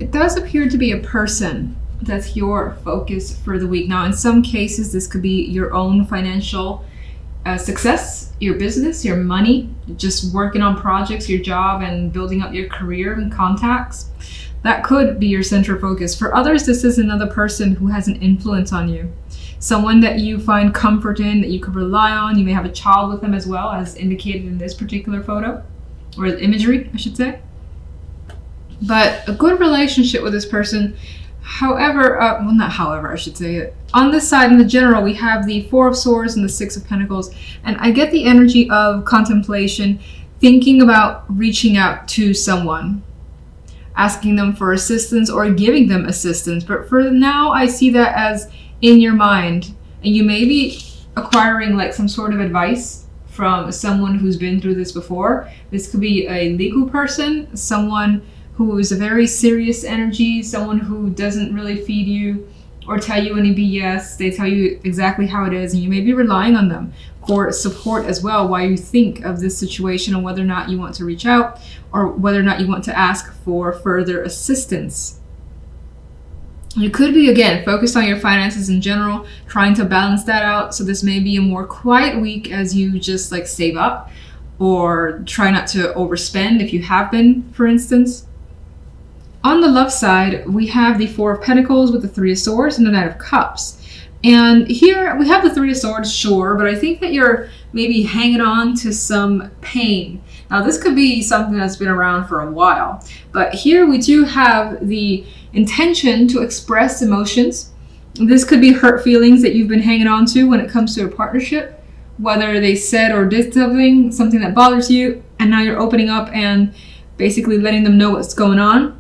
It does appear to be a person that's your focus for the week. Now, in some cases, this could be your own financial success, your business, your money, just working on projects, your job, and building up your career and contacts. That could be your central focus. For others, this is another person who has an influence on you. Someone that you find comfort in, that you could rely on. You may have a child with them as well, as indicated in this particular photo, or imagery, I should say. But a good relationship with this person. However, well, not however, I should say it. On this side, in the general, we have the Four of Swords and the Six of Pentacles. And I get the energy of contemplation, thinking about reaching out to someone, asking them for assistance or giving them assistance. But for now, I see that as in your mind. And you may be acquiring like some sort of advice from someone who's been through this before. This could be a legal person, someone who is a very serious energy, someone who doesn't really feed you or tell you any BS. They tell you exactly how it is, and you may be relying on them for support as well while you think of this situation and whether or not you want to reach out or whether or not you want to ask for further assistance. You could be, again, focused on your finances in general, trying to balance that out. So this may be a more quiet week as you just like save up or try not to overspend if you have been, for instance. On the love side, we have the Four of Pentacles with the Three of Swords and the Knight of Cups. And here we have the Three of Swords, sure, but I think that you're maybe hanging on to some pain. Now, this could be something that's been around for a while, but here we do have the intention to express emotions. This could be hurt feelings that you've been hanging on to when it comes to a partnership, whether they said or did something that bothers you, and now you're opening up and basically letting them know what's going on.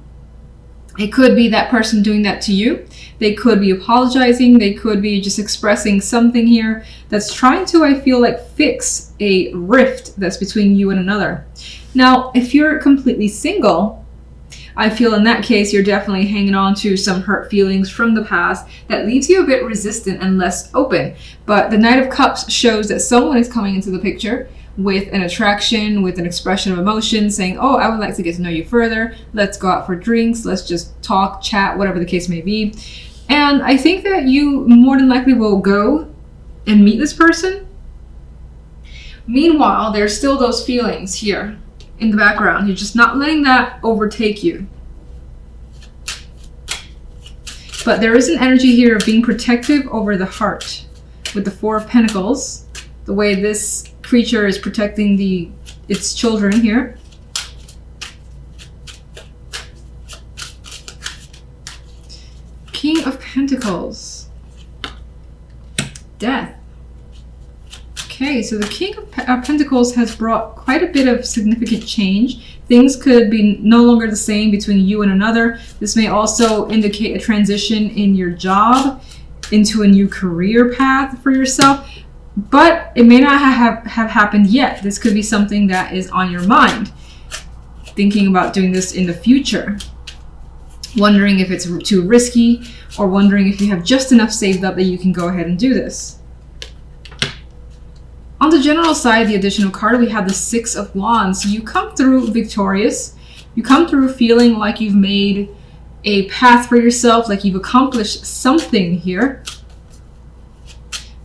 It could be that person doing that to you. They could be apologizing. They could be just expressing something here that's trying to, I feel like, fix a rift that's between you and another. Now, if you're completely single, I feel in that case, you're definitely hanging on to some hurt feelings from the past that leaves you a bit resistant and less open. But the Knight of Cups shows that someone is coming into the picture with an attraction, with an expression of emotion, saying, oh, I would like to get to know you further. Let's go out for drinks. Let's just talk, chat, whatever the case may be. And I think that you more than likely will go and meet this person. Meanwhile, there's still those feelings here in the background. You're just not letting that overtake you. But there is an energy here of being protective over the heart with the Four of Pentacles, the way this creature is protecting its children here. King of Pentacles. Death. Okay, so the King of Pentacles has brought quite a bit of significant change. Things could be no longer the same between you and another. This may also indicate a transition in your job into a new career path for yourself. But it may not have happened yet. This could be something that is on your mind. Thinking about doing this in the future. Wondering if it's too risky, or wondering if you have just enough saved up that you can go ahead and do this. On the general side, the additional card, we have the Six of Wands. So you come through victorious. You come through feeling like you've made a path for yourself, like you've accomplished something here.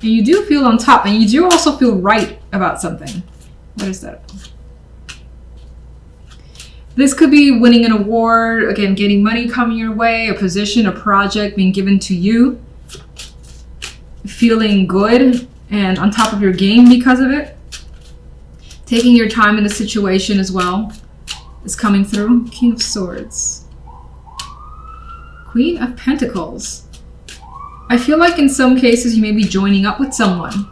And you do feel on top, and you do also feel right about something. What is that? This could be winning an award, again, getting money coming your way, a position, a project being given to you, feeling good and on top of your game because of it. Taking your time in a situation as well is coming through. King of Swords. Queen of Pentacles. I feel like in some cases you may be joining up with someone.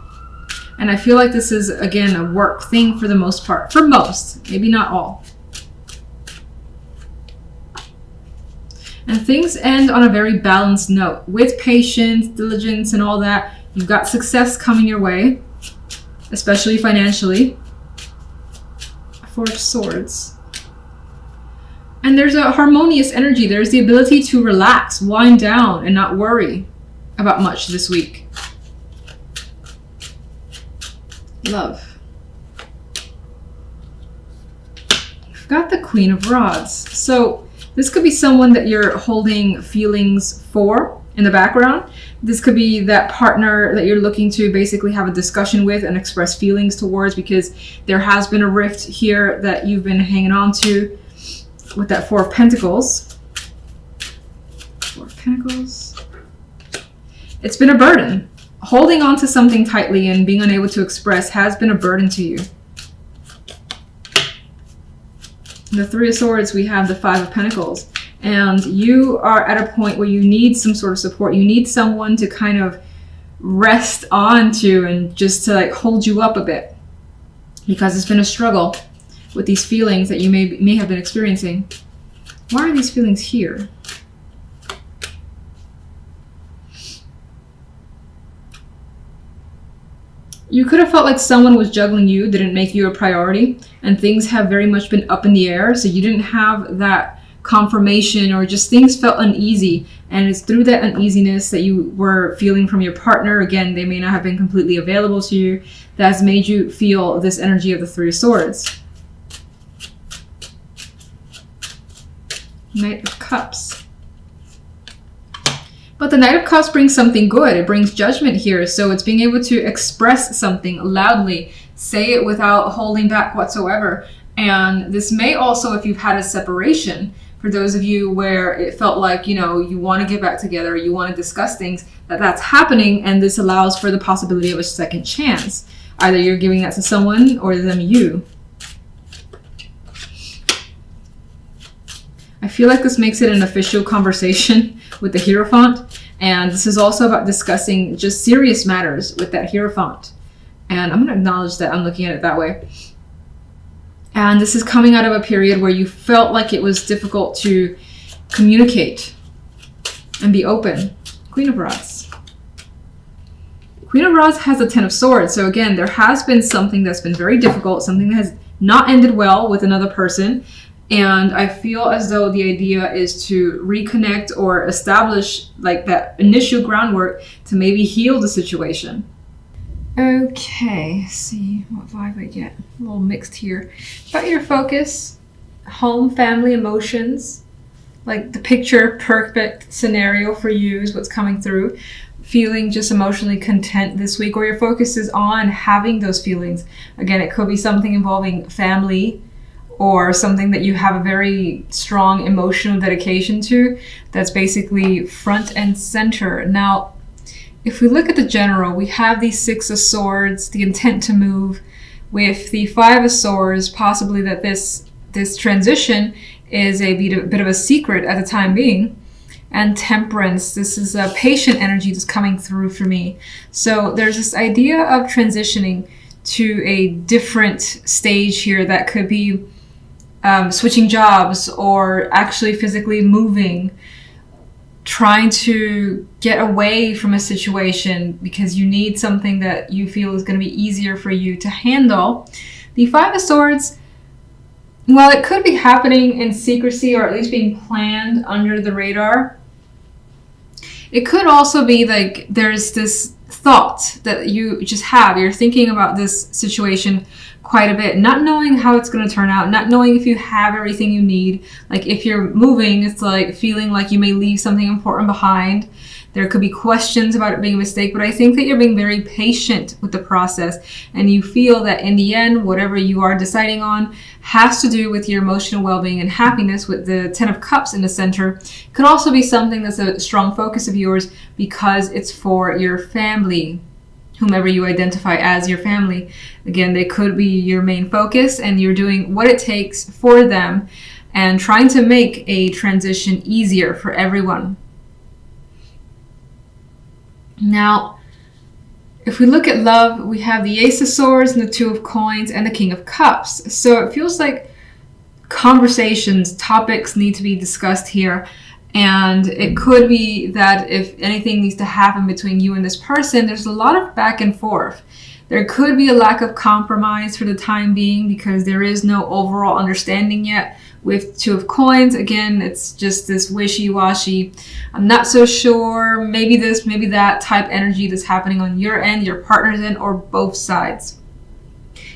And I feel like this is, again, a work thing for the most part. For most, maybe not all. And things end on a very balanced note. With patience, diligence, and all that, you've got success coming your way, especially financially. Four of Swords. And there's a harmonious energy. There's the ability to relax, wind down, and not worry about much this week. Love. I've got the Queen of Rods. So This could be someone that you're holding feelings for in the background. This could be that partner that you're looking to basically have a discussion with and express feelings towards, because there has been a rift here that you've been hanging on to with that Four of Pentacles. Four of Pentacles. It's been a burden. Holding on to something tightly and being unable to express has been a burden to you. The Three of Swords, we have the Five of Pentacles. And you are at a point where you need some sort of support. You need someone to kind of rest onto and just to like hold you up a bit. Because it's been a struggle with these feelings that you may have been experiencing. Why are these feelings here? You could have felt like someone was juggling you, didn't make you a priority, and things have very much been up in the air, so you didn't have that confirmation, or just things felt uneasy, and it's through that uneasiness that you were feeling from your partner. Again, they may not have been completely available to you. That has made you feel this energy of the Three of Swords. Knight of Cups. But the Knight of Cups brings something good. It brings judgment here. So it's being able to express something loudly, say it without holding back whatsoever. And this may also, if you've had a separation, for those of you where it felt like, you know, you want to get back together, you want to discuss things, that's happening, and this allows for the possibility of a second chance. Either you're giving that to someone or them you. I feel like this makes it an official conversation with the Hierophant, and this is also about discussing just serious matters with that Hierophant. And I'm going to acknowledge that I'm looking at it that way. And this is coming out of a period where you felt like it was difficult to communicate and be open. Queen of Rods. Queen of Rods has the Ten of Swords. So again, there has been something that's been very difficult, something that has not ended well with another person. And I feel as though the idea is to reconnect or establish like that initial groundwork to maybe heal the situation. Okay, let's see what vibe I get. A little mixed here. About your focus, home, family, emotions. Like the picture perfect scenario for you is what's coming through. Feeling just emotionally content this week, or your focus is on having those feelings. Again, it could be something involving family, or something that you have a very strong emotional dedication to, that's basically front and center. Now, if we look at the general, we have the Six of Swords, the intent to move, with the Five of Swords, possibly that this transition is a bit of a secret at the time being. And Temperance, this is a patient energy that's coming through for me. So there's this idea of transitioning to a different stage here that could be switching jobs, or actually physically moving, trying to get away from a situation because you need something that you feel is going to be easier for you to handle. The Five of Swords, well, it could be happening in secrecy, or at least being planned under the radar. It could also be like there's this thought that you just have. You're thinking about this situation quite a bit, not knowing how it's going to turn out, not knowing if you have everything you need. Like if you're moving, it's like feeling like you may leave something important behind. There could be questions about it being a mistake, but I think that you're being very patient with the process, and you feel that in the end, whatever you are deciding on has to do with your emotional well-being and happiness, with the Ten of Cups in the center. It could also be something that's a strong focus of yours because it's for your family, whomever you identify as your family. Again, they could be your main focus, and you're doing what it takes for them and trying to make a transition easier for everyone. Now, if we look at love, we have the Ace of Swords and the Two of Coins and the King of Cups. So it feels like conversations, topics need to be discussed here. And it could be that if anything needs to happen between you and this person, there's a lot of back and forth. There could be a lack of compromise for the time being because there is no overall understanding yet. With Two of Coins, again, it's just this wishy-washy, I'm not so sure, maybe this, maybe that type energy that's happening on your end, your partner's end, or both sides.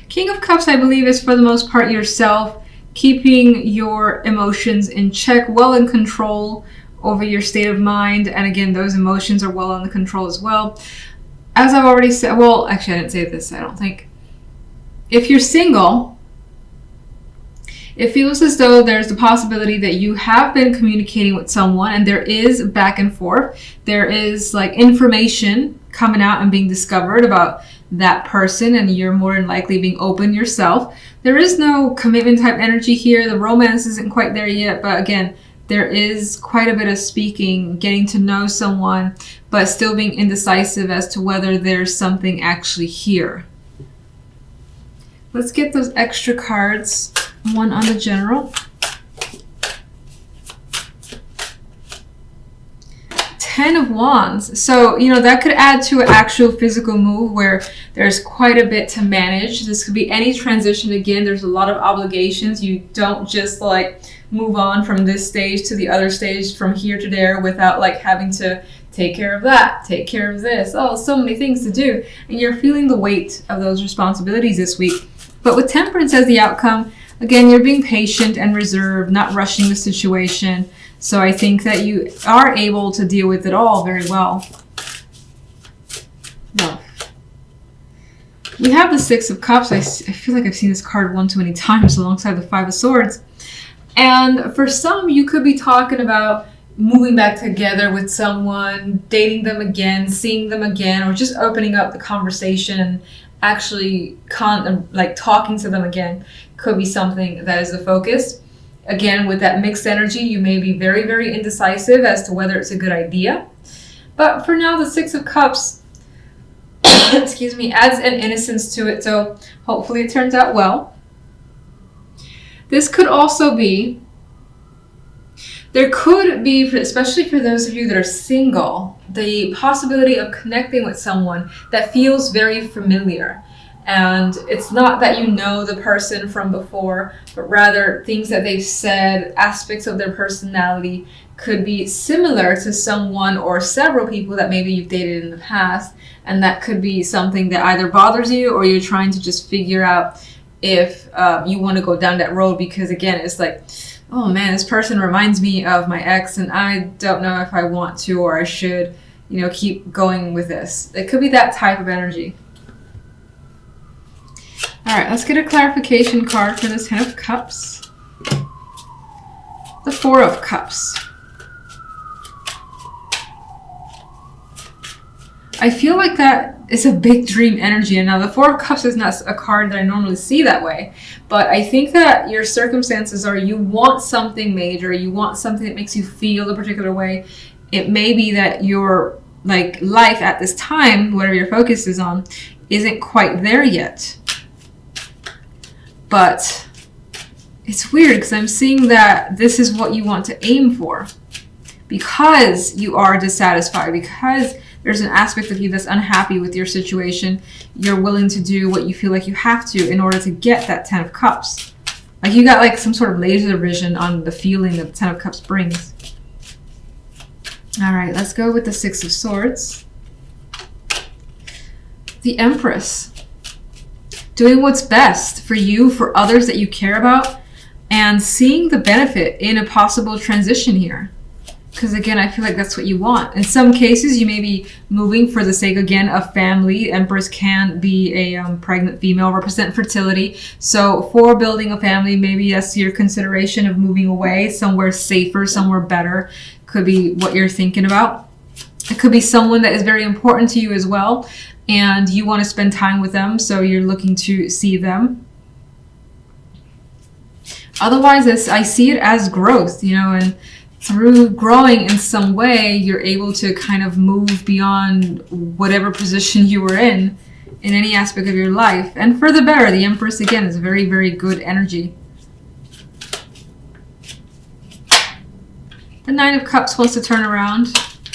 King of Cups, I believe, is for the most part yourself keeping your emotions in check, well in control over your state of mind. And again, those emotions are well under control as well. As I've already said, well, actually, I didn't say this, I don't think. If you're single, it feels as though there's the possibility that you have been communicating with someone and there is back and forth. There is like information coming out and being discovered about that person, and you're more than likely being open yourself. There is no commitment type energy here. The romance isn't quite there yet, but again, there is quite a bit of speaking, getting to know someone, but still being indecisive as to whether there's something actually here. Let's get those extra cards. One on the general. 10 of Wands. So, that could add to an actual physical move where there's quite a bit to manage. This could be any transition. Again, there's a lot of obligations. You don't just like move on from this stage to the other stage, from here to there, without like having to take care of that, take care of this. Oh, so many things to do. And you're feeling the weight of those responsibilities this week. But with Temperance as the outcome, again, you're being patient and reserved, not rushing the situation. So I think that you are able to deal with it all very well. Love. We have the Six of Cups. I feel like I've seen this card one too many times alongside the Five of Swords. And for some, you could be talking about moving back together with someone, dating them again, seeing them again, or just opening up the conversation, actually talking to them again. Could be something that is the focus. Again, with that mixed energy, you may be very, very indecisive as to whether it's a good idea. But for now, the Six of Cups, excuse me, adds an innocence to it. So hopefully it turns out well. This could also be, there could be, especially for those of you that are single, the possibility of connecting with someone that feels very familiar. And it's not that you know the person from before, but rather things that they've said, aspects of their personality could be similar to someone or several people that maybe you've dated in the past. And that could be something that either bothers you or you're trying to just figure out if you want to go down that road. Because again, it's like, oh man, this person reminds me of my ex and I don't know if I want to or I should, keep going with this. It could be that type of energy. All right, let's get a clarification card for this Ten of Cups. The Four of Cups. I feel like that is a big dream energy. And now the Four of Cups is not a card that I normally see that way. But I think that your circumstances are you want something major. You want something that makes you feel a particular way. It may be that your life at this time, whatever your focus is on, isn't quite there yet. But it's weird because I'm seeing that this is what you want to aim for. Because you are dissatisfied, because there's an aspect of you that's unhappy with your situation, you're willing to do what you feel like you have to in order to get that Ten of Cups. Like you got some sort of laser vision on the feeling that the Ten of Cups brings. All right, let's go with the Six of Swords. The Empress. Doing what's best for you, for others that you care about, and seeing the benefit in a possible transition here. Because again, I feel like that's what you want. In some cases, you may be moving for the sake, again, of family. Empress can be a pregnant female, represent fertility. So for building a family, maybe that's your consideration of moving away, somewhere safer, somewhere better. Could be what you're thinking about. It could be someone that is very important to you as well, and you want to spend time with them, so you're looking to see them. Otherwise, I see it as growth, and through growing in some way, you're able to kind of move beyond whatever position you were in any aspect of your life. And for the better, the Empress, again, is very, very good energy. The Nine of Cups wants to turn around.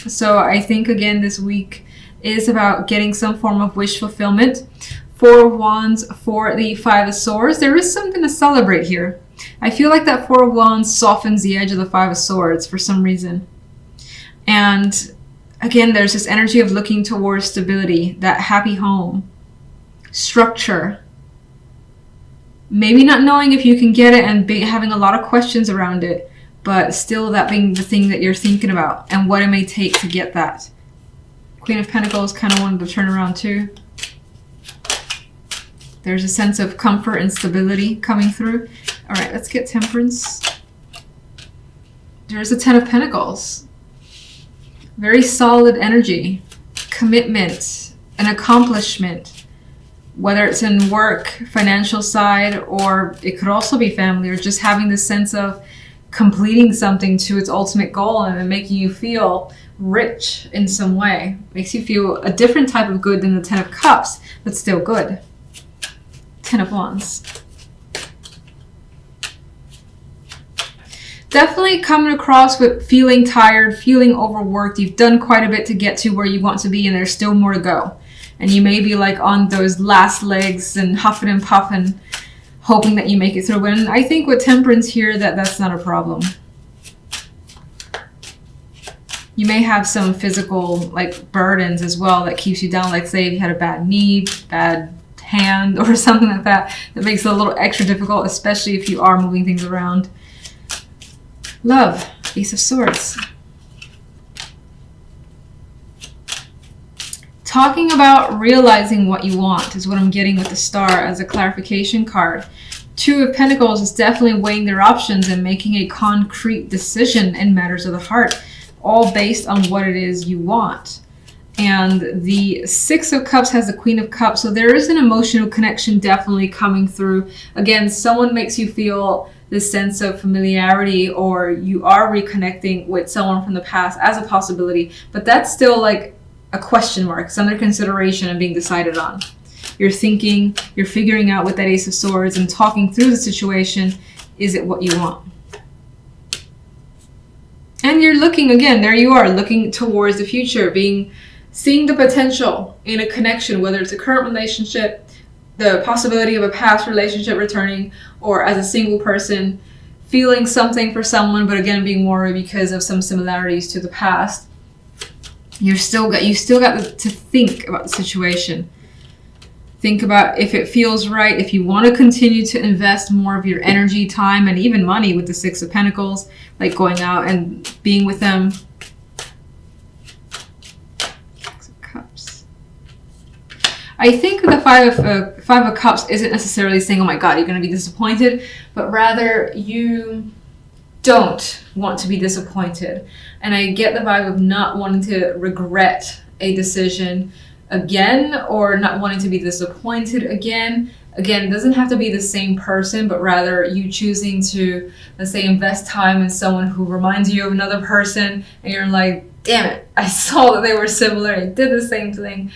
So I think, again, this week is about getting some form of wish fulfillment. Four of Wands for the Five of Swords. There is something to celebrate here. I feel like that Four of Wands softens the edge of the Five of Swords for some reason. And again, there's this energy of looking towards stability, that happy home, structure. Maybe not knowing if you can get it and having a lot of questions around it, but still that being the thing that you're thinking about and what it may take to get that. Queen of Pentacles kind of wanted to turn around too. There's a sense of comfort and stability coming through. All right, let's get Temperance. There's a Ten of Pentacles. Very solid energy, commitment, an accomplishment, whether it's in work, financial side, or it could also be family, or just having this sense of completing something to its ultimate goal and making you feel rich in some way. Makes you feel a different type of good than the Ten of Cups, but still good. Ten of Wands. Definitely coming across with feeling tired, feeling overworked. You've done quite a bit to get to where you want to be, and there's still more to go. And you may be like on those last legs and huffing and puffing, hoping that you make it through. And I think with Temperance here, that's not a problem. You may have some physical like burdens as well that keeps you down. Like say if you had a bad knee, bad hand, or something like that, that makes it a little extra difficult, especially if you are moving things around. Love, Ace of Swords. Talking about realizing what you want is what I'm getting with the Star as a clarification card. Two of Pentacles is definitely weighing their options and making a concrete decision in matters of the heart, all based on what it is you want. And the Six of Cups has the Queen of Cups, so there is an emotional connection definitely coming through. Again, someone makes you feel this sense of familiarity, or you are reconnecting with someone from the past as a possibility, but that's still like a question mark. It's under consideration and being decided on. You're thinking, you're figuring out with that Ace of Swords and talking through the situation, is it what you want? And you're looking, again, there you are, looking towards the future, seeing the potential in a connection, whether it's a current relationship, the possibility of a past relationship returning, or as a single person, feeling something for someone, but again, being worried because of some similarities to the past. You still got to think about the situation. Think about if it feels right, if you want to continue to invest more of your energy, time, and even money with the Six of Pentacles, like going out and being with them. Six of Cups. I think the Five of Cups isn't necessarily saying, oh my God, you're going to be disappointed, but rather you don't want to be disappointed. And I get the vibe of not wanting to regret a decision again, or not wanting to be disappointed again. Again, it doesn't have to be the same person, but rather you choosing to, let's say, invest time in someone who reminds you of another person, and you're like, damn it, I saw that they were similar, I did the same thing.